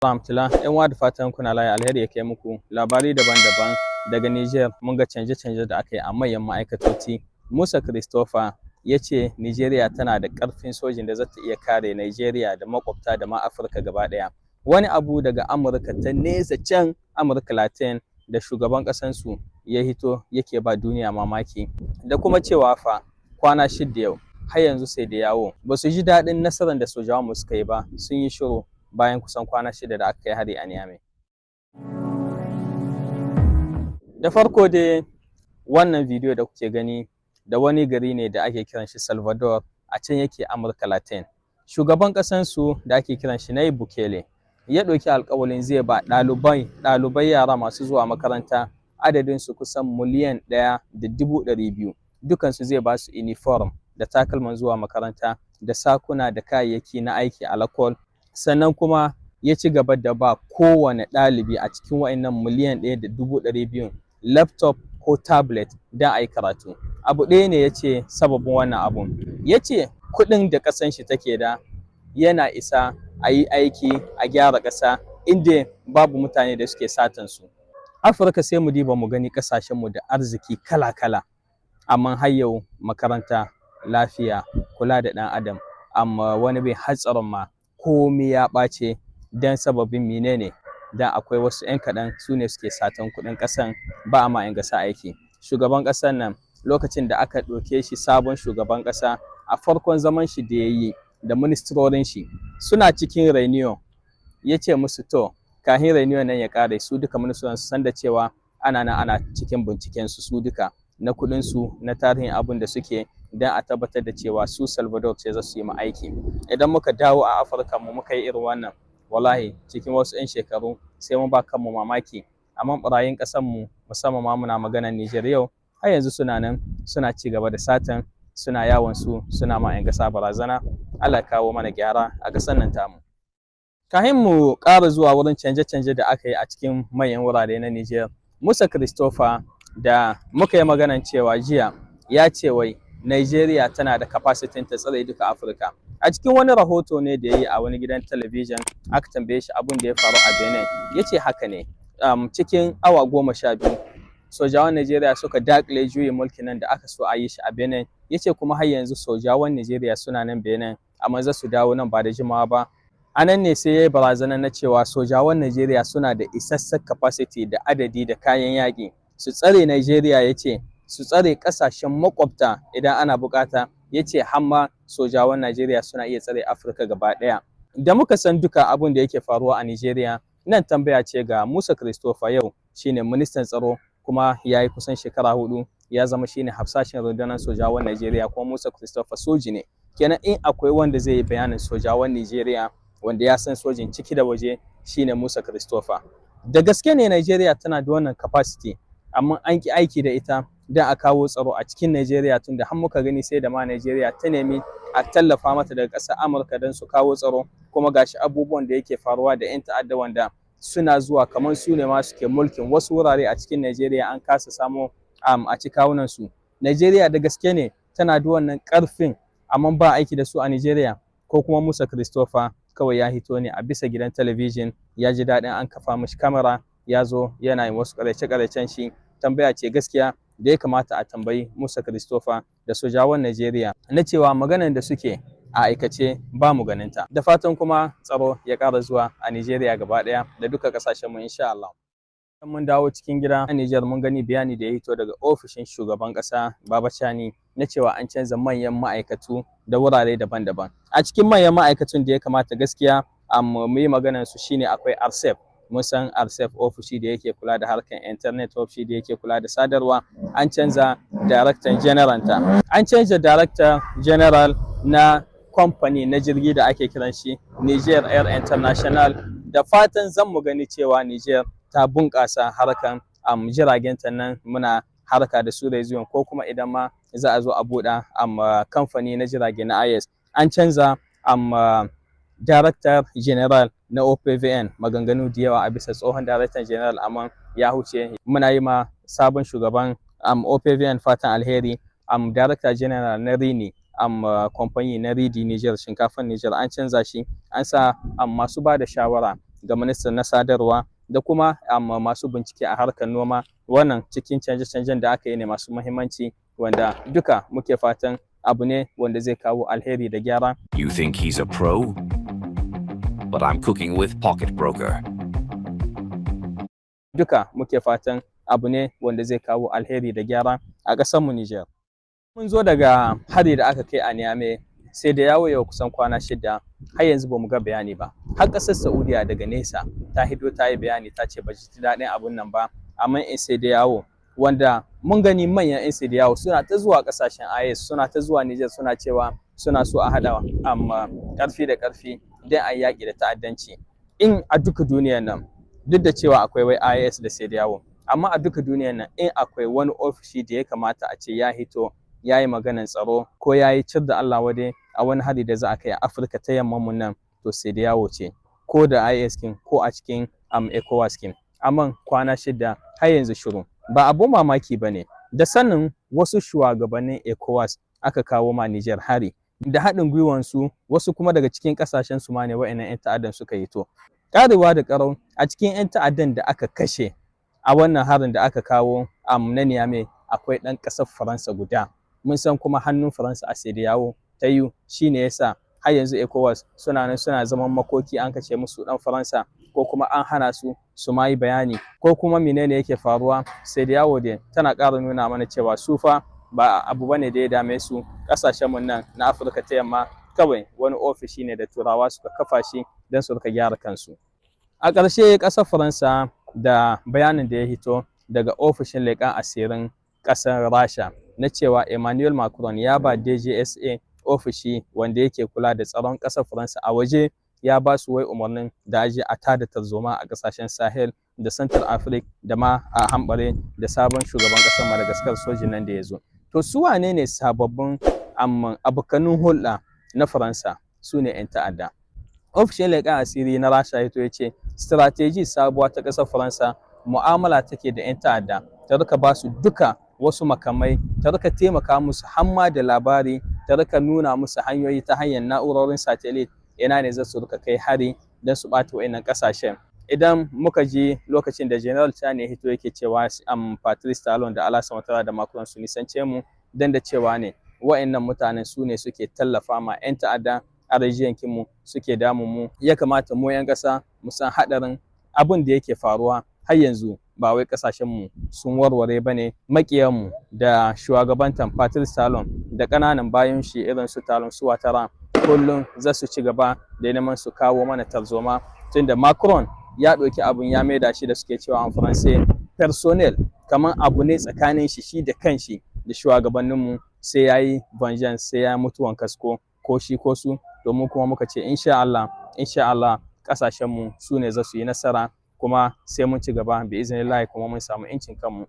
Alhamdulillah, ‘yan uwa da fatan kuna lafiya, alheri ya kai muku labarai daban-daban daga Niger. Mun ga canje-canje da aka yi a manyan ma'aikatoci. Musa Christopher ya ce Nigeria tana da ƙarfin sojin da za ta iya kare Nigeria da makwabta da ma Afirka gaba ɗaya. Wani abu daga Amurka ta nesa can Amurka Latin da shugaban ƙasansu ya hito yake ba duniya mamaki, da kuma cewa fa kwana 6 yau har yanzu sai da yawo ba su ji daɗin nasarar da sojawanmu suka yi ba, sun yi shiru bayan kusan kwana 6 da aka kai hari a Niamey. Da farko dai wannan bidiyo da kuke gani da wani gari ne da ake kiran shi Salvador, a can yake Amurka Latin. Shugaban ƙasansu da ake kiran shi Nayib Bukele ya ɗauki alƙawalin zai ba ɗalibai yara masu zuwa makaranta adadin su kusan miliyan 1.2 dukansu zai ba su uniform da takalman zuwa makaranta da sakuna da kayayyaki na aiki a lakol. Sannan kuma ya ci gaba da ba kowane ɗalibi a cikin wa'annan miliyan 1.2 laptop ko tablet don a yi karatu. Abu ɗaya ne ya ce sababin wannan abun, ya ce kuɗin da ƙasan shi take da yana isa a yi aiki a gyara ƙasa inda babu mutane da suke satan su. Afirka sai mu diba mu gani ƙasashenmu da arziki kala-kala, amma har yau makaranta, lafiya, kula da ɗan adam, amma wani bai hatsarin ma komai ya ɓace don sababin menene? Dan akwai wasu 'yan kaɗan su ne suke satan kuɗin ƙasan, ba a ma 'yan ƙasa aiki. Shugaban ƙasar nan lokacin da aka ɗauke shi sabon shugaban ƙasa, a farkon zaman shi da ya yi da ministrorin shi suna cikin reunion, ya ce musu to kafin reunion nan ya ƙare su duka ministrorin su san da cewa ana cikin binciken su duka na kuɗin su na tarihin abin da suke, don a tabbatar da cewa su Salvador ce za su yi ma aiki. Idan muka dawo a Afirka mu muka yi irin wannan, wallahi cikin wasu 'yan shekaru sai mun ba kanmu mamaki. Amma ɓarayin ƙasanmu musamman ma muna maganar Niger yau, har yanzu suna nan suna ci gaba da satan, suna yawon su, suna ma 'yan ƙasa barazana. Allah kawo mana gyara a ƙasar nan tamu. Kafin mu ƙara zuwa wurin canje-canje da aka yi a cikin manyan wurare na Niger, Musa Christopher da muka yi maganan cewa jiya ya ce wai Nigeria tana da capacity ta tsare duka Afirka. A cikin wani rahoto ne da ya yi a wani gidan talabijin aka tambaye shi abin da ya faru a Benin, ya ce haka ne. Cikin awa 12 sojawan Nigeria suka dakile juyin mulkin nan da aka so a yi shi a Benin. Ya ce kuma har yanzu sojawan Nigeria suna nan Benin, amma za su dawo nan ba da jimawa ba. A nan ne sai ya yi barazana na cewa sojawan Nigeria suna da isassun capacity da adadi da kayan yaƙi su tsare Nigeria, ya ce su tsare ƙasashen makwabta idan ana buƙata. Ya ce hamma sojawan Nigeria suna iya tsare Afirka gaba ɗaya. Da muka san duka abin da yake faruwa a Nigeria, nan tambaya ce ga Musa Christopher, yau shine ministan tsaro kuma ya yi kusan shekara 4 ya zama shine hafsashin rundunar sojawan Nigeria, kuma Musa Christopher soji ne. Kenan in akwai wanda zai yi bayanin sojawan Nigeria wanda ya san sojin ciki da waje, shine Musa Christopher. Da gaske ne Nigeria tana da wannan capacity, amma an ki aiki da ita don a kawo tsaro a cikin Nigeria, tunda har muka gani sai da ma Nigeria ta nemi a tallafa mata daga ƙasar Amurka don su kawo tsaro. Kuma gashi abubuwan da yake faruwa da 'yan ta'adda wanda suna zuwa kamar su ne ma suke mulkin wasu wurare a cikin Nigeria, an kasa samo a ci kawunan su. Nigeria da gaske ne tana da wannan ƙarfin, amma ba aiki da su a Nigeria. Ko kuma Musa Christopher kawai ya hito ne a bisa gidan talabijin, ya ji daɗin an kafa mishi kamera, ya zo yana yin wasu ƙaryace-ƙaryacen shi. Tambaya ce gaskiya da ya kamata a tambayi Musa Christopher da sojawan Nigeria na cewa maganar da suke a aikace ba mu ganinta. Da fatan kuma tsaro ya ƙara zuwa a Nigeria gaba ɗaya da duka ƙasashenmu insha Allah. Mun dawo cikin gida a Niger, mun gani bayani da ya hito daga ofishin shugaban ƙasa Baba Chani na cewa an canza manyan ma'aikatu da wurare daban-daban. A cikin manyan ma'aikatun da ya kamata gaskiya mu yi maganar su shine akwai RCEP. Mun san RCEP ofishi da yake kula da harkar internet, ofishi da yake kula da sadarwa. An canza director general ta. An canza director general na company na jirgi da ake kiran shi Niger Air International. Da fatan zan mu gani cewa Niger ta bunƙasa harkan jiragenta nan, muna harka da su da zuwan, ko kuma idan ma za a zo a buɗe kamfani na jirage na IS. An canza Director General na OPVN, maganganu da yawa a bisa tsohon Director General, amma ya huce. Muna yi ma sabon shugaban OPVN fatan alheri. Director General na Rini kamfani na Ridi Niger, shinkafan Niger, an canza shi, an sa masu ba da shawara ga ministan na sadarwa da kuma masu bincike a harkar noma. Wannan cikin canje-canjen da aka yi ne masu muhimmanci wanda duka muke fatan abu ne wanda zai kawo alheri da gyara. You think he's a pro? But I'm cooking with Pocket Broker. Duka muke fatan abu ne wanda zai kawo alheri da gyara a ƙasarmu Nijar. Mun zo daga hari da aka kai a Niamey, sai da yawo yau kusan kwana 6 har yanzu bamu ga bayani ba. Har ƙasar Saudiya daga nesa ta hito ta yi bayani ta ce ba ji daɗin abun nan ba, amma in sai da yawo wanda mun gani manyan in sai da yawo suna ta zuwa ƙasashen IS, suna ta zuwa Nijar, suna cewa suna so a haɗa ƙarfi da ƙarfi don a yaƙi da ta'addanci. In a duka duniyar nan, duk da cewa akwai wai IS da sai da yawo, amma a duka duniyar nan in akwai wani ofishi da ya kamata a ce ya hito ya yi maganan tsaro ko ya yi cir da Allah wade a wani hari da za a kai a Afirka ta yamma mun nan, to sai da yawo ce, ko da IS kin ko a cikin ECOWAS kin. Amma kwana 6 har yanzu shiru. Ba abun mamaki ba ne, da sanin wasu shugabannin ECOWAS aka kawo ma Nijar hari, da haɗin gwiwansu wasu kuma daga cikin ƙasashen su ma ne wa'annan 'yan ta'addan suka yi to. Ƙarewa da ƙarau a cikin 'yan ta'addan da aka kashe a wannan harin da aka kawo na Niamey akwai ɗan ƙasar Faransa guda. Mun san kuma hannun Faransa a sai da yawo ta yi, shi ne yasa har yanzu ECOWAS suna nan suna zaman makoki, an kashe musu ɗan Faransa ko kuma an hana su su ma yi bayani ko kuma menene yake faruwa. Sai da yawo dai tana ƙara nuna mana cewa su fa ba abu bane da ya dame su. Ƙasashen mun nan na Afirka ta yamma kawai wani ofishi ne da Turawa suka kafa shi don su rika gyara kansu. A ƙarshe ƙasar Faransa da bayanin da ya hito daga ofishin leƙen asirin ƙasar Rasha na cewa Emmanuel Macron ya ba DGSA ofishi wanda yake kula da tsaron ƙasar Faransa a waje, ya ba su wai umarnin da aje a tada tarzoma a ƙasashen Sahel da Central Africa da ma a hambare da sabon shugaban ƙasar Madagascar sojin nan da ya zo. To su wane ne sababbin abokanin hulɗa na Faransa? Su ne 'yan ta'adda. Ofishin leƙen asiri na Rasha ya ce strategy sabuwa ta ƙasar Faransa mu'amala take da 'yan ta'adda, ta rika ba su duka wasu makamai, ta rika taimaka musu hamma da labari, ta rika nuna musu hanyoyi ta hanyar na'urorin satellite ina ne za su rika kai hari don su ɓata wa'innan ƙasashen. Idan muka ji lokacin da General Chani ya hito yake cewa Patrice Talon da Alassane Ouattara da Macron su nisance mu, dan da cewa ne wa'innan mutanen su ne suke tallafa ma 'yan ta'adda a rejiyankin mu, suke damun mu. Ya kamata mu 'yan ƙasa mu san haɗarin abin da yake faruwa. Har yanzu ba wai ƙasashen mu sun warware ba ne. Maƙiyan mu da shugabantan Patrice Talon da ƙananan bayan shi irin su Talon su Ouattara kullum za su ci gaba da neman su kawo mana tarzoma, tunda Macron ya ɗauki abun ya maida shi da suke cewa en français personnel, kamar abu ne tsakanin shi da kanshi da shugabanninmu, sai ya yi vengeance, sai ya mutuwan kasko ko shi ko su. Domin kuma muka ce insha Allah ƙasashenmu su ne za su yi nasara, kuma sai mun ci gaba bi iznillahi kuma mun samu 'yancin kanmu.